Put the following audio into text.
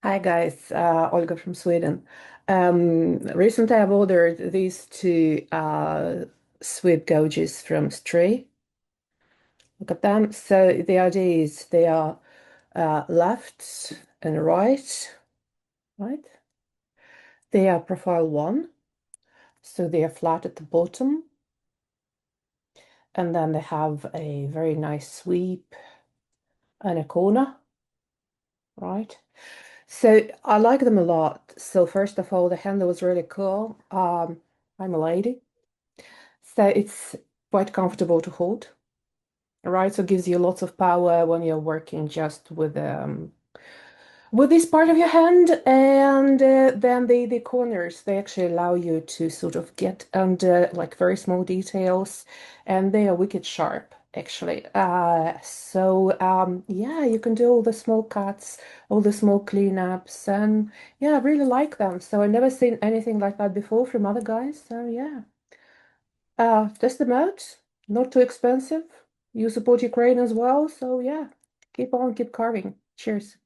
Hi guys, Olga from Sweden. Recently I've ordered these two sweep gouges from STRYI. Look at them. So the idea is they are left and right? They are profile one, so they are flat at the bottom, and then they have a very nice sweep and a corner, right? So I like them a lot. So first of all, the handle was really cool. I'm a lady. So it's quite comfortable to hold, right? So it gives you lots of power when you're working just with this part of your hand. And then the corners, they actually allow you to sort of get under like very small details, and they are wicked sharp, actually. Yeah, you can do all the small cuts, all the small cleanups, and yeah, I really like them. So I've never seen anything like that before from other guys. So yeah. Test them out. Not too expensive. You support Ukraine as well, so yeah, keep on, keep carving. Cheers.